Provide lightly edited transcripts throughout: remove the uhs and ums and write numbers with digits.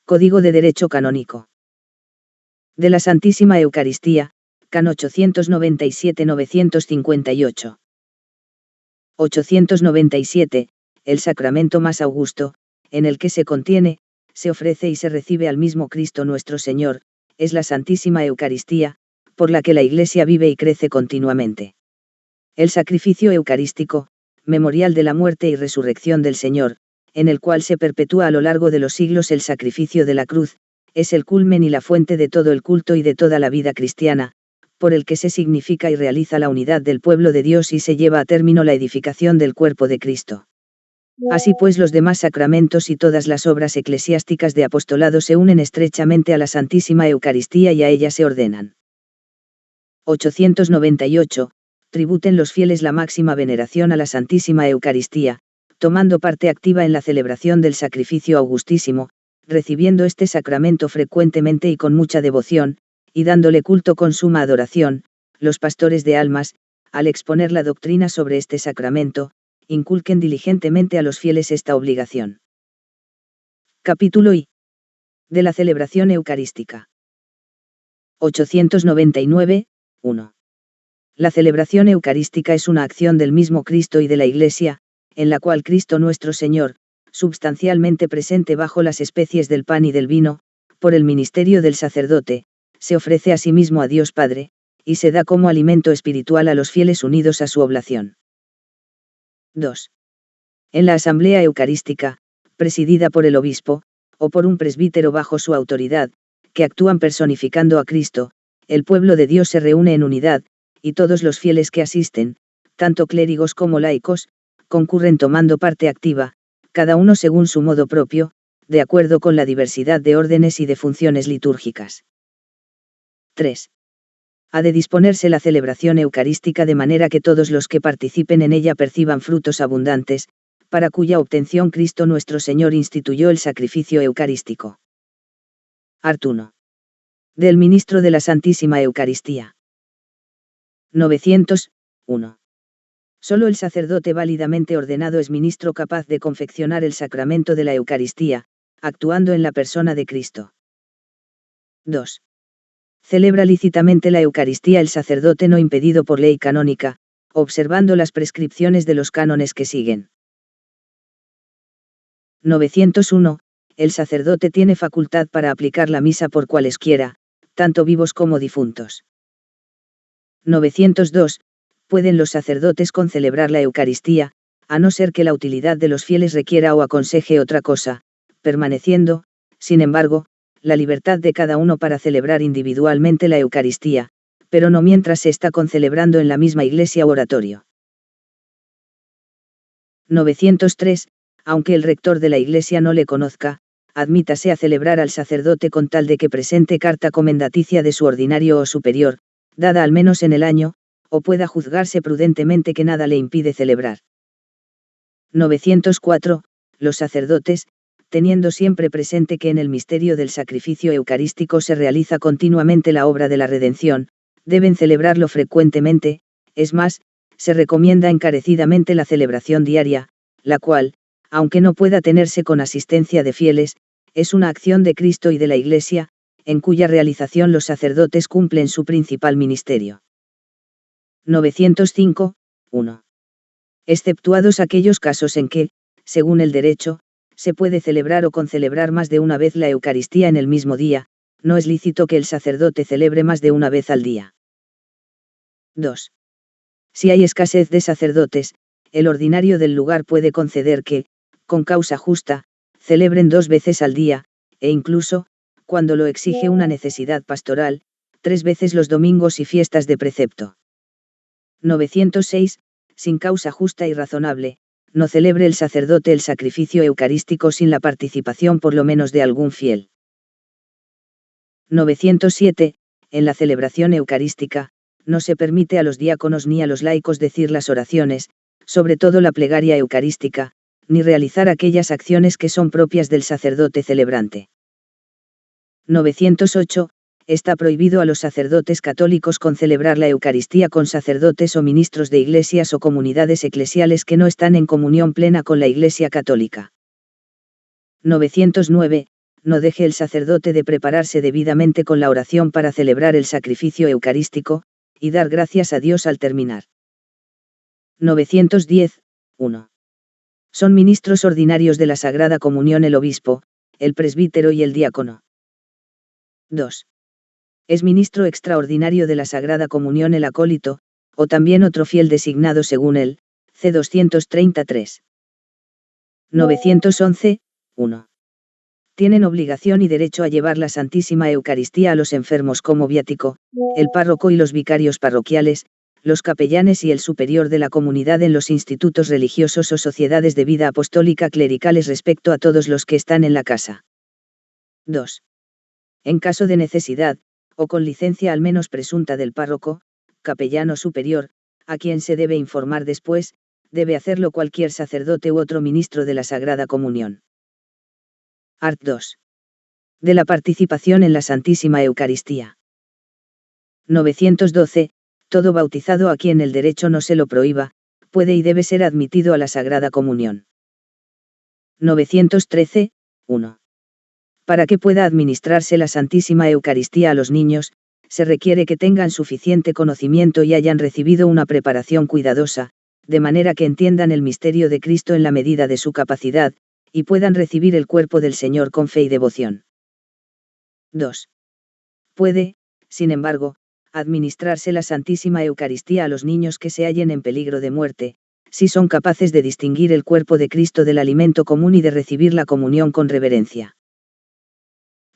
Código de Derecho Canónico. De la Santísima Eucaristía, Can 897-958. 897, el sacramento más augusto, en el que se contiene, se ofrece y se recibe al mismo Cristo nuestro Señor, es la Santísima Eucaristía, por la que la Iglesia vive y crece continuamente. El sacrificio eucarístico, memorial de la muerte y resurrección del Señor, en el cual se perpetúa a lo largo de los siglos el sacrificio de la cruz, es el culmen y la fuente de todo el culto y de toda la vida cristiana, por el que se significa y realiza la unidad del pueblo de Dios y se lleva a término la edificación del cuerpo de Cristo. Así pues, los demás sacramentos y todas las obras eclesiásticas de apostolado se unen estrechamente a la Santísima Eucaristía y a ella se ordenan. 898. Tributen los fieles la máxima veneración a la Santísima Eucaristía, tomando parte activa en la celebración del sacrificio augustísimo, recibiendo este sacramento frecuentemente y con mucha devoción, y dándole culto con suma adoración. Los pastores de almas, al exponer la doctrina sobre este sacramento, inculquen diligentemente a los fieles esta obligación. Capítulo I. De la celebración eucarística. 899, 1. La celebración eucarística es una acción del mismo Cristo y de la Iglesia, en la cual Cristo nuestro Señor, substancialmente presente bajo las especies del pan y del vino, por el ministerio del sacerdote, se ofrece a sí mismo a Dios Padre, y se da como alimento espiritual a los fieles unidos a su oblación. 2. En la asamblea eucarística, presidida por el obispo, o por un presbítero bajo su autoridad, que actúan personificando a Cristo, el pueblo de Dios se reúne en unidad, y todos los fieles que asisten, tanto clérigos como laicos, concurren tomando parte activa, cada uno según su modo propio, de acuerdo con la diversidad de órdenes y de funciones litúrgicas. 3. Ha de disponerse la celebración eucarística de manera que todos los que participen en ella perciban frutos abundantes, para cuya obtención Cristo nuestro Señor instituyó el sacrificio eucarístico. Art. 1. Del ministro de la Santísima Eucaristía. 901. Solo el sacerdote válidamente ordenado es ministro capaz de confeccionar el sacramento de la Eucaristía, actuando en la persona de Cristo. 2. Celebra lícitamente la Eucaristía el sacerdote no impedido por ley canónica, observando las prescripciones de los cánones que siguen. 901. El sacerdote tiene facultad para aplicar la misa por cualesquiera, tanto vivos como difuntos. 902. Pueden los sacerdotes concelebrar la Eucaristía, a no ser que la utilidad de los fieles requiera o aconseje otra cosa, permaneciendo, sin embargo, la libertad de cada uno para celebrar individualmente la Eucaristía, pero no mientras se está concelebrando en la misma iglesia o oratorio. 903. Aunque el rector de la iglesia no le conozca, admítase a celebrar al sacerdote con tal de que presente carta comendaticia de su ordinario o superior, dada al menos en el año, o pueda juzgarse prudentemente que nada le impide celebrar. 904. Los sacerdotes, teniendo siempre presente que en el misterio del sacrificio eucarístico se realiza continuamente la obra de la redención, deben celebrarlo frecuentemente, es más, se recomienda encarecidamente la celebración diaria, la cual, aunque no pueda tenerse con asistencia de fieles, es una acción de Cristo y de la Iglesia, en cuya realización los sacerdotes cumplen su principal ministerio. 905, 1. Exceptuados aquellos casos en que, según el derecho, se puede celebrar o concelebrar más de una vez la Eucaristía en el mismo día, no es lícito que el sacerdote celebre más de una vez al día. 2. Si hay escasez de sacerdotes, el ordinario del lugar puede conceder que, con causa justa, celebren 2 veces al día, e incluso, cuando lo exige una necesidad pastoral, 3 veces los domingos y fiestas de precepto. 906. Sin causa justa y razonable, no celebre el sacerdote el sacrificio eucarístico sin la participación por lo menos de algún fiel. 907. En la celebración eucarística, no se permite a los diáconos ni a los laicos decir las oraciones, sobre todo la plegaria eucarística, ni realizar aquellas acciones que son propias del sacerdote celebrante. 908. Está prohibido a los sacerdotes católicos concelebrar la Eucaristía con sacerdotes o ministros de iglesias o comunidades eclesiales que no están en comunión plena con la Iglesia católica. 909. no deje el sacerdote de prepararse debidamente con la oración para celebrar el sacrificio eucarístico, y dar gracias a Dios al terminar. 910, 1. Son ministros ordinarios de la Sagrada Comunión el obispo, el presbítero y el diácono. 2. Es ministro extraordinario de la Sagrada Comunión el acólito, o también otro fiel designado según él, C. 233. 911, 1. Tienen obligación y derecho a llevar la Santísima Eucaristía a los enfermos como viático, el párroco y los vicarios parroquiales, los capellanes y el superior de la comunidad en los institutos religiosos o sociedades de vida apostólica clericales respecto a todos los que están en la casa. 2. En caso de necesidad, o con licencia al menos presunta del párroco, capellano superior, a quien se debe informar después, debe hacerlo cualquier sacerdote u otro ministro de la Sagrada Comunión. Art. 2. De la participación en la Santísima Eucaristía. 912. Todo bautizado a quien el derecho no se lo prohíba, puede y debe ser admitido a la Sagrada Comunión. 913, 1. Para que pueda administrarse la Santísima Eucaristía a los niños, se requiere que tengan suficiente conocimiento y hayan recibido una preparación cuidadosa, de manera que entiendan el misterio de Cristo en la medida de su capacidad, y puedan recibir el cuerpo del Señor con fe y devoción. 2. Puede, sin embargo, administrarse la Santísima Eucaristía a los niños que se hallen en peligro de muerte, si son capaces de distinguir el cuerpo de Cristo del alimento común y de recibir la comunión con reverencia.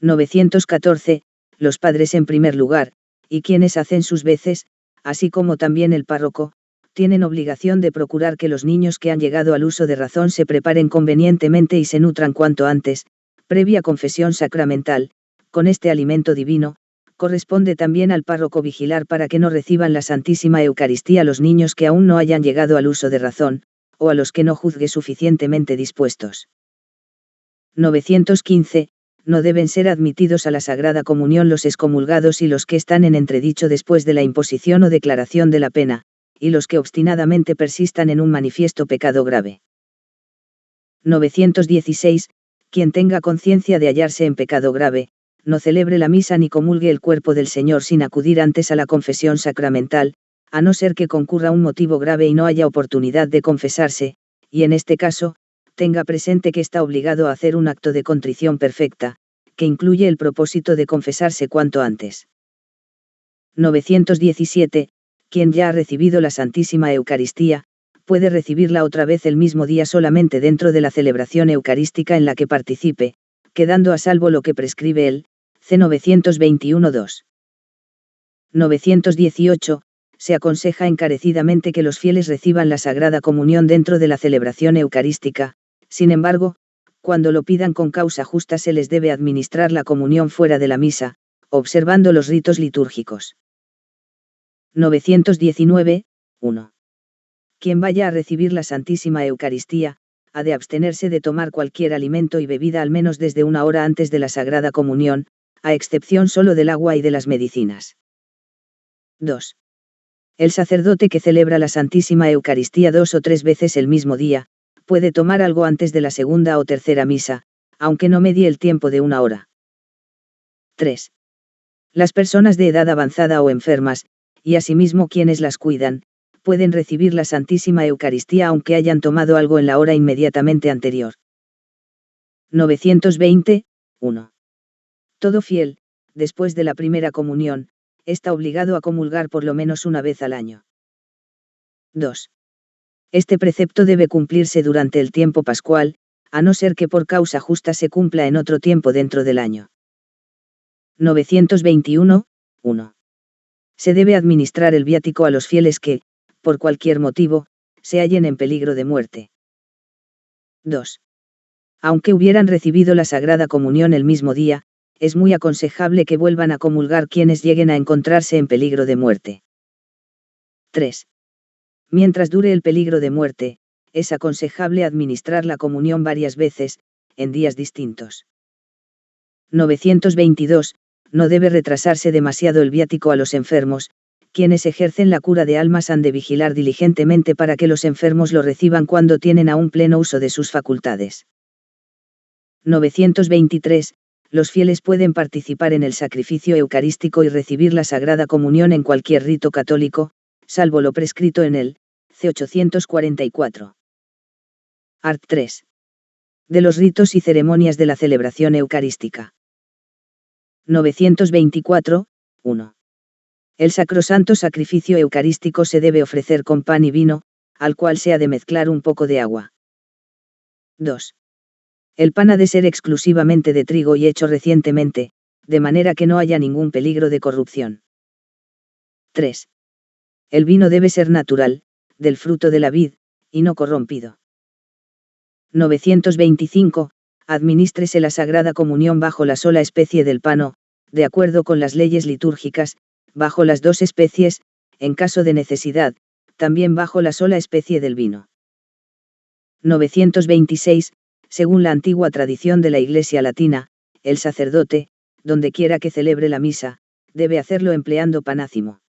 914. Los padres en primer lugar, y quienes hacen sus veces, así como también el párroco, tienen obligación de procurar que los niños que han llegado al uso de razón se preparen convenientemente y se nutran cuanto antes, previa confesión sacramental, con este alimento divino. Corresponde también al párroco vigilar para que no reciban la Santísima Eucaristía los niños que aún no hayan llegado al uso de razón, o a los que no juzgue suficientemente dispuestos. 915. No deben ser admitidos a la Sagrada Comunión los excomulgados y los que están en entredicho después de la imposición o declaración de la pena, y los que obstinadamente persistan en un manifiesto pecado grave. 916. Quien tenga conciencia de hallarse en pecado grave, no celebre la misa ni comulgue el cuerpo del Señor sin acudir antes a la confesión sacramental, a no ser que concurra un motivo grave y no haya oportunidad de confesarse, y en este caso, tenga presente que está obligado a hacer un acto de contrición perfecta, que incluye el propósito de confesarse cuanto antes. 917. Quien ya ha recibido la Santísima Eucaristía, puede recibirla otra vez el mismo día solamente dentro de la celebración eucarística en la que participe, quedando a salvo lo que prescribe el C. 921-2. 918. Se aconseja encarecidamente que los fieles reciban la Sagrada Comunión dentro de la celebración eucarística, sin embargo, cuando lo pidan con causa justa se les debe administrar la comunión fuera de la misa, observando los ritos litúrgicos. 919, 1. Quien vaya a recibir la Santísima Eucaristía, ha de abstenerse de tomar cualquier alimento y bebida al menos desde una hora antes de la Sagrada Comunión, a excepción solo del agua y de las medicinas. 2. El sacerdote que celebra la Santísima Eucaristía 2 o 3 veces el mismo día, puede tomar algo antes de la segunda o tercera misa, aunque no medie el tiempo de una hora. 3. Las personas de edad avanzada o enfermas, y asimismo quienes las cuidan, pueden recibir la Santísima Eucaristía aunque hayan tomado algo en la hora inmediatamente anterior. 920, 1. Todo fiel, después de la primera comunión, está obligado a comulgar por lo menos una vez al año. 2. Este precepto debe cumplirse durante el tiempo pascual, a no ser que por causa justa se cumpla en otro tiempo dentro del año. 921, 1. Se debe administrar el viático a los fieles que, por cualquier motivo, se hallen en peligro de muerte. 2. Aunque hubieran recibido la Sagrada Comunión el mismo día, es muy aconsejable que vuelvan a comulgar quienes lleguen a encontrarse en peligro de muerte. 3. Mientras dure el peligro de muerte, es aconsejable administrar la comunión varias veces, en días distintos. 922. No debe retrasarse demasiado el viático a los enfermos, quienes ejercen la cura de almas han de vigilar diligentemente para que los enfermos lo reciban cuando tienen aún pleno uso de sus facultades. 923. los fieles pueden participar en el sacrificio eucarístico y recibir la Sagrada Comunión en cualquier rito católico, salvo lo prescrito en el C. 844. Art. 3. De los ritos y ceremonias de la celebración eucarística. 924, 1. El sacrosanto sacrificio eucarístico se debe ofrecer con pan y vino, al cual se ha de mezclar un poco de agua. 2. El pan ha de ser exclusivamente de trigo y hecho recientemente, de manera que no haya ningún peligro de corrupción. 3. El vino debe ser natural, del fruto de la vid, y no corrompido. 925. Administrese la Sagrada Comunión bajo la sola especie del pan o, de acuerdo con las leyes litúrgicas, bajo las dos especies, en caso de necesidad, también bajo la sola especie del vino. 926. Según la antigua tradición de la Iglesia latina, el sacerdote, donde quiera que celebre la misa, debe hacerlo empleando panácimo.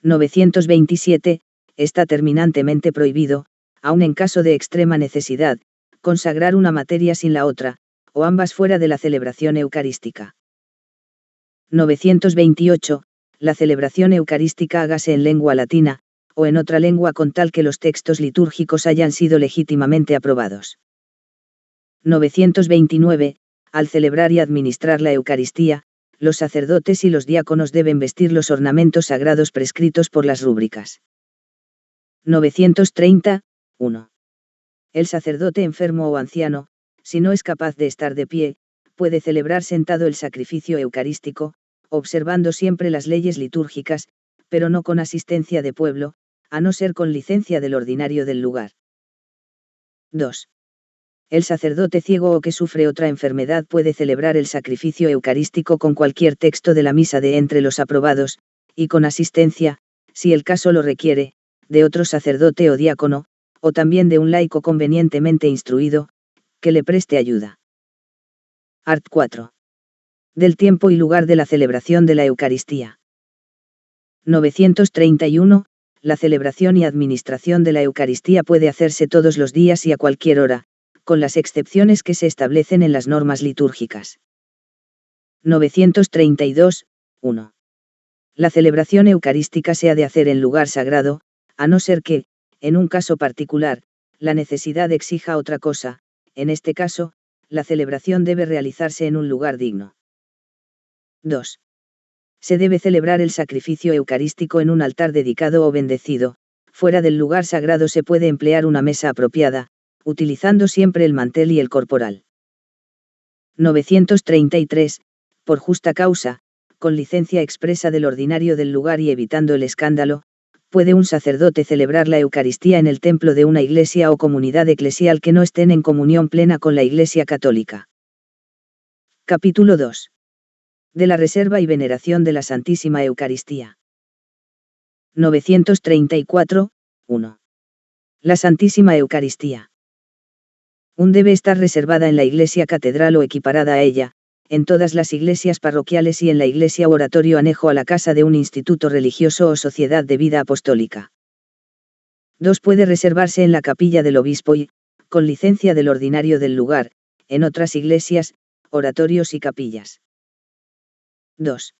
927. Está terminantemente prohibido, aun en caso de extrema necesidad, consagrar una materia sin la otra, o ambas fuera de la celebración eucarística. 928. La celebración eucarística hágase en lengua latina, o en otra lengua con tal que los textos litúrgicos hayan sido legítimamente aprobados. 929. Al celebrar y administrar la Eucaristía, los sacerdotes y los diáconos deben vestir los ornamentos sagrados prescritos por las rúbricas. 930, 1. El sacerdote enfermo o anciano, si no es capaz de estar de pie, puede celebrar sentado el sacrificio eucarístico, observando siempre las leyes litúrgicas, pero no con asistencia de pueblo, a no ser con licencia del ordinario del lugar. 2. El sacerdote ciego o que sufre otra enfermedad puede celebrar el sacrificio eucarístico con cualquier texto de la misa de entre los aprobados, y con asistencia, si el caso lo requiere, de otro sacerdote o diácono, o también de un laico convenientemente instruido, que le preste ayuda. Art. 4. Del tiempo y lugar de la celebración de la Eucaristía. 931. La celebración y administración de la Eucaristía puede hacerse todos los días y a cualquier hora, con las excepciones que se establecen en las normas litúrgicas. 932, 1. La celebración eucarística se ha de hacer en lugar sagrado, a no ser que, en un caso particular, la necesidad exija otra cosa, en este caso, la celebración debe realizarse en un lugar digno. 2. Se debe celebrar el sacrificio eucarístico en un altar dedicado o bendecido, fuera del lugar sagrado se puede emplear una mesa apropiada, utilizando siempre el mantel y el corporal. 933, por justa causa, con licencia expresa del ordinario del lugar y evitando el escándalo, puede un sacerdote celebrar la Eucaristía en el templo de una iglesia o comunidad eclesial que no estén en comunión plena con la Iglesia Católica. Capítulo 2. De la reserva y veneración de la Santísima Eucaristía. 934, 1. La Santísima Eucaristía. Debe estar reservada en la iglesia catedral o equiparada a ella, en todas las iglesias parroquiales y en la iglesia o oratorio anejo a la casa de un instituto religioso o sociedad de vida apostólica. 2. Puede reservarse en la capilla del obispo y, con licencia del ordinario del lugar, en otras iglesias, oratorios y capillas. 2.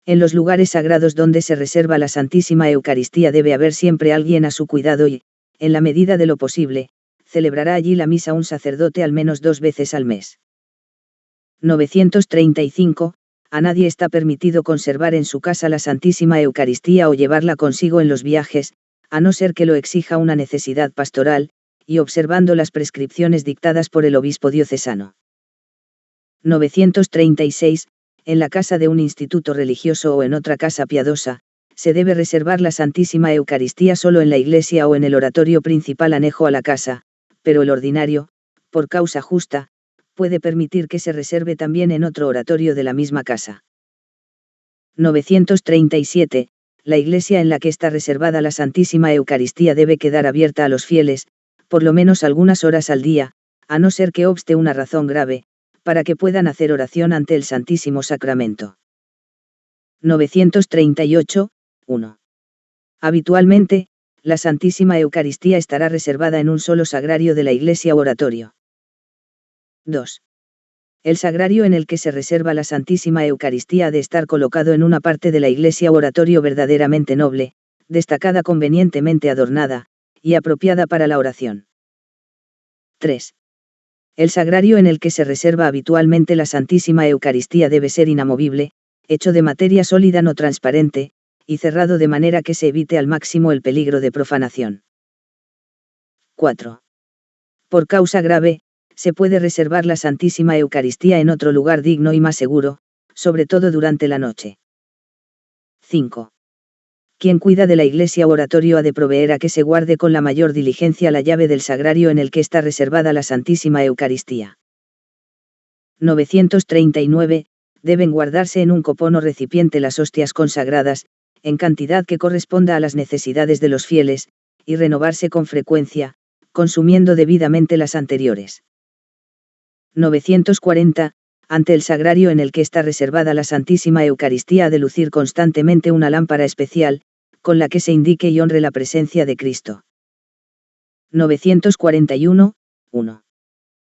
En los lugares sagrados donde se reserva la Santísima Eucaristía debe haber siempre alguien a su cuidado y, en la medida de lo posible, celebrará allí la misa un sacerdote al menos 2 veces al mes. 935. A nadie está permitido conservar en su casa la Santísima Eucaristía o llevarla consigo en los viajes, a no ser que lo exija una necesidad pastoral, y observando las prescripciones dictadas por el obispo diocesano. 936. En la casa de un instituto religioso o en otra casa piadosa, se debe reservar la Santísima Eucaristía solo en la iglesia o en el oratorio principal anejo a la casa, pero el ordinario, por causa justa, puede permitir que se reserve también en otro oratorio de la misma casa. 937. La iglesia en la que está reservada la Santísima Eucaristía debe quedar abierta a los fieles, por lo menos algunas horas al día, a no ser que obste una razón grave, para que puedan hacer oración ante el Santísimo Sacramento. 938, 1. Habitualmente, la Santísima Eucaristía estará reservada en un solo sagrario de la iglesia o oratorio. 2. El sagrario en el que se reserva la Santísima Eucaristía ha de estar colocado en una parte de la iglesia o oratorio verdaderamente noble, destacada, convenientemente adornada, y apropiada para la oración. 3. El sagrario en el que se reserva habitualmente la Santísima Eucaristía debe ser inamovible, hecho de materia sólida no transparente, y cerrado de manera que se evite al máximo el peligro de profanación. 4. Por causa grave, se puede reservar la Santísima Eucaristía en otro lugar digno y más seguro, sobre todo durante la noche. 5. Quien cuida de la iglesia o oratorio ha de proveer a que se guarde con la mayor diligencia la llave del sagrario en el que está reservada la Santísima Eucaristía. 939. Deben guardarse en un copón o recipiente las hostias consagradas, en cantidad que corresponda a las necesidades de los fieles, y renovarse con frecuencia, consumiendo debidamente las anteriores. 940. Ante el sagrario en el que está reservada la Santísima Eucaristía ha de lucir constantemente una lámpara especial, con la que se indique y honre la presencia de Cristo. 941. 1.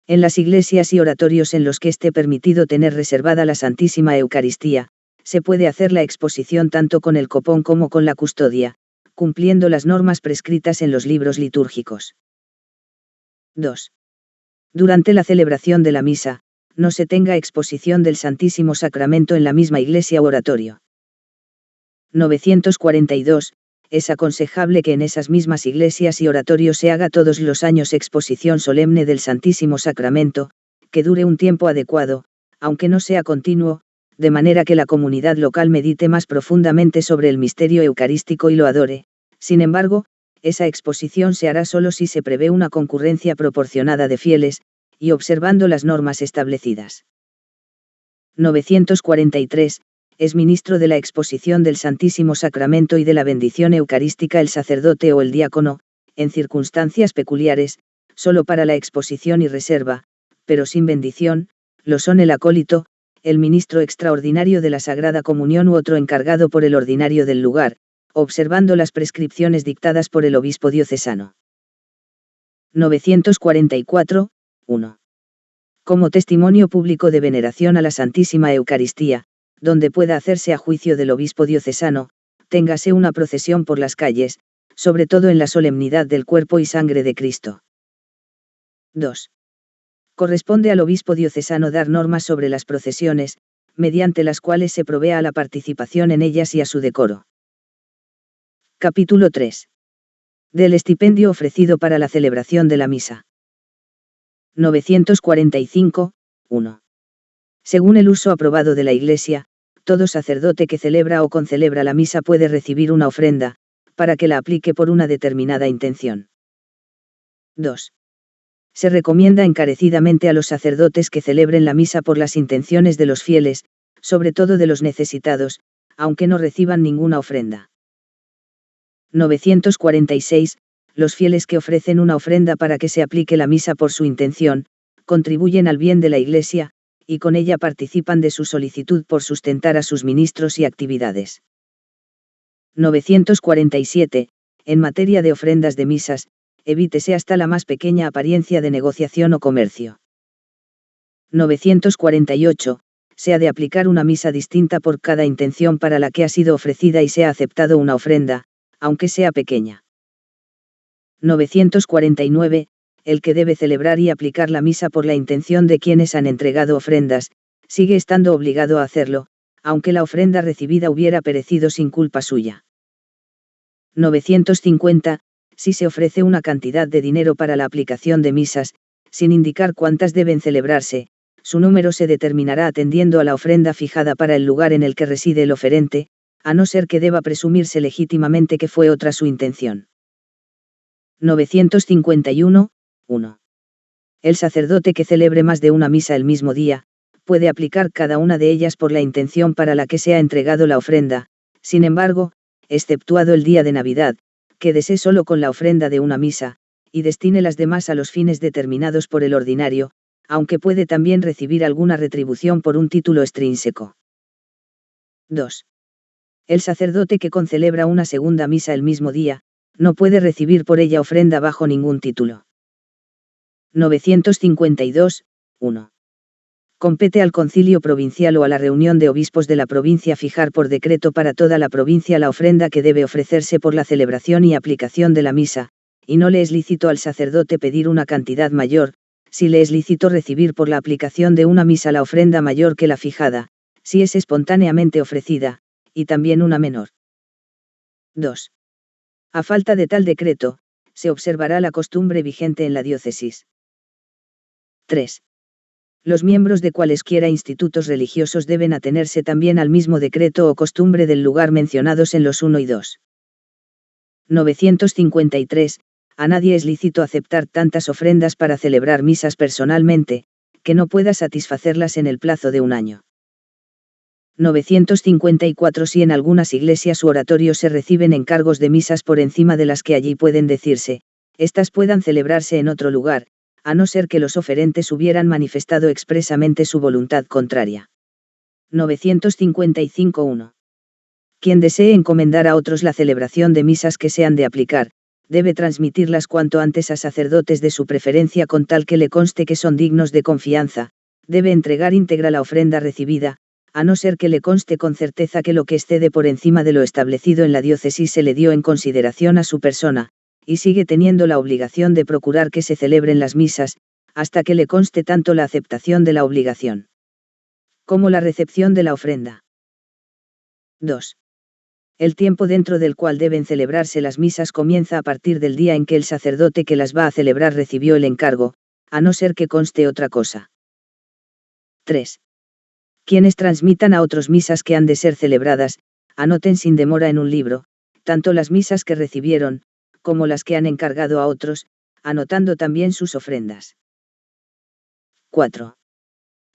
En las iglesias y oratorios en los que esté permitido tener reservada la Santísima Eucaristía, se puede hacer la exposición tanto con el copón como con la custodia, cumpliendo las normas prescritas en los libros litúrgicos. 2. Durante la celebración de la misa, no se tenga exposición del Santísimo Sacramento en la misma iglesia u oratorio. 942. Es aconsejable que en esas mismas iglesias y oratorios se haga todos los años exposición solemne del Santísimo Sacramento, que dure un tiempo adecuado, aunque no sea continuo, de manera que la comunidad local medite más profundamente sobre el misterio eucarístico y lo adore. Sin embargo, esa exposición se hará solo si se prevé una concurrencia proporcionada de fieles, y observando las normas establecidas. 943. Es ministro de la exposición del Santísimo Sacramento y de la bendición eucarística el sacerdote o el diácono, en circunstancias peculiares, solo para la exposición y reserva, pero sin bendición, lo son el acólito, el ministro extraordinario de la Sagrada Comunión u otro encargado por el ordinario del lugar, observando las prescripciones dictadas por el obispo diocesano. 944. 1. Como testimonio público de veneración a la Santísima Eucaristía, donde pueda hacerse a juicio del obispo diocesano, téngase una procesión por las calles, sobre todo en la solemnidad del cuerpo y sangre de Cristo. 2. Corresponde al obispo diocesano dar normas sobre las procesiones, mediante las cuales se provea a la participación en ellas y a su decoro. Capítulo 3. Del estipendio ofrecido para la celebración de la misa. 945. 1. Según el uso aprobado de la Iglesia, todo sacerdote que celebra o concelebra la misa puede recibir una ofrenda, para que la aplique por una determinada intención. 2. Se recomienda encarecidamente a los sacerdotes que celebren la misa por las intenciones de los fieles, sobre todo de los necesitados, aunque no reciban ninguna ofrenda. 946. Los fieles que ofrecen una ofrenda para que se aplique la misa por su intención, contribuyen al bien de la Iglesia, y con ella participan de su solicitud por sustentar a sus ministros y actividades. 947. En materia de ofrendas de misas, evítese hasta la más pequeña apariencia de negociación o comercio. 948. Se ha de aplicar una misa distinta por cada intención para la que ha sido ofrecida y se ha aceptado una ofrenda, aunque sea pequeña. 949. El que debe celebrar y aplicar la misa por la intención de quienes han entregado ofrendas, sigue estando obligado a hacerlo, aunque la ofrenda recibida hubiera perecido sin culpa suya. 950. Si se ofrece una cantidad de dinero para la aplicación de misas, sin indicar cuántas deben celebrarse, su número se determinará atendiendo a la ofrenda fijada para el lugar en el que reside el oferente, a no ser que deba presumirse legítimamente que fue otra su intención. 951. 1. El sacerdote que celebre más de una misa el mismo día, puede aplicar cada una de ellas por la intención para la que se ha entregado la ofrenda, sin embargo, exceptuado el día de Navidad, quédese solo con la ofrenda de una misa, y destine las demás a los fines determinados por el ordinario, aunque puede también recibir alguna retribución por un título extrínseco. 2. El sacerdote que concelebra una segunda misa el mismo día, no puede recibir por ella ofrenda bajo ningún título. 952. 1. Compete al concilio provincial o a la reunión de obispos de la provincia fijar por decreto para toda la provincia la ofrenda que debe ofrecerse por la celebración y aplicación de la misa, y no le es lícito al sacerdote pedir una cantidad mayor, si le es lícito recibir por la aplicación de una misa la ofrenda mayor que la fijada, si es espontáneamente ofrecida, y también una menor. 2. A falta de tal decreto, se observará la costumbre vigente en la diócesis. 3. Los miembros de cualesquiera institutos religiosos deben atenerse también al mismo decreto o costumbre del lugar mencionados en los 1 y 2. 953. A nadie es lícito aceptar tantas ofrendas para celebrar misas personalmente, que no pueda satisfacerlas en el plazo de un año. 954. Si en algunas iglesias u oratorios se reciben encargos de misas por encima de las que allí pueden decirse, éstas puedan celebrarse en otro lugar, a no ser que los oferentes hubieran manifestado expresamente su voluntad contraria. 955.1. Quien desee encomendar a otros la celebración de misas que se han de aplicar, debe transmitirlas cuanto antes a sacerdotes de su preferencia con tal que le conste que son dignos de confianza, debe entregar íntegra la ofrenda recibida, a no ser que le conste con certeza que lo que excede por encima de lo establecido en la diócesis se le dio en consideración a su persona, y sigue teniendo la obligación de procurar que se celebren las misas, hasta que le conste tanto la aceptación de la obligación como la recepción de la ofrenda. 2. El tiempo dentro del cual deben celebrarse las misas comienza a partir del día en que el sacerdote que las va a celebrar recibió el encargo, a no ser que conste otra cosa. 3. Quienes transmitan a otros misas que han de ser celebradas, anoten sin demora en un libro, tanto las misas que recibieron, como las que han encargado a otros, anotando también sus ofrendas. 4.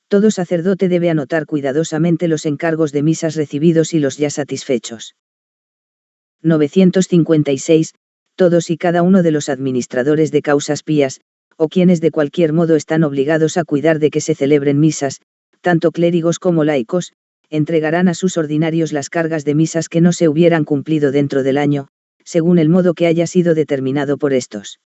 Todo sacerdote debe anotar cuidadosamente los encargos de misas recibidos y los ya satisfechos. 956. Todos y cada uno de los administradores de causas pías, o quienes de cualquier modo están obligados a cuidar de que se celebren misas, tanto clérigos como laicos, entregarán a sus ordinarios las cargas de misas que no se hubieran cumplido dentro del año, según el modo que haya sido determinado por estos.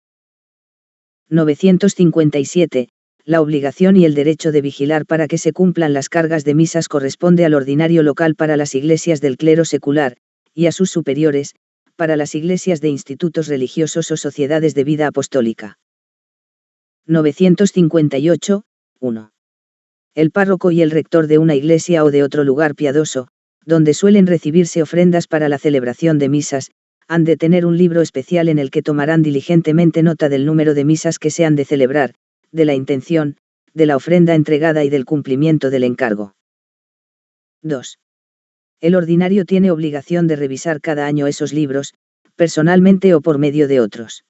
957. La obligación y el derecho de vigilar para que se cumplan las cargas de misas corresponde al ordinario local para las iglesias del clero secular, y a sus superiores, para las iglesias de institutos religiosos o sociedades de vida apostólica. 958. 1. El párroco y el rector de una iglesia o de otro lugar piadoso, donde suelen recibirse ofrendas para la celebración de misas, han de tener un libro especial en el que tomarán diligentemente nota del número de misas que se han de celebrar, de la intención, de la ofrenda entregada y del cumplimiento del encargo. 2. El ordinario tiene obligación de revisar cada año esos libros, personalmente o por medio de otros.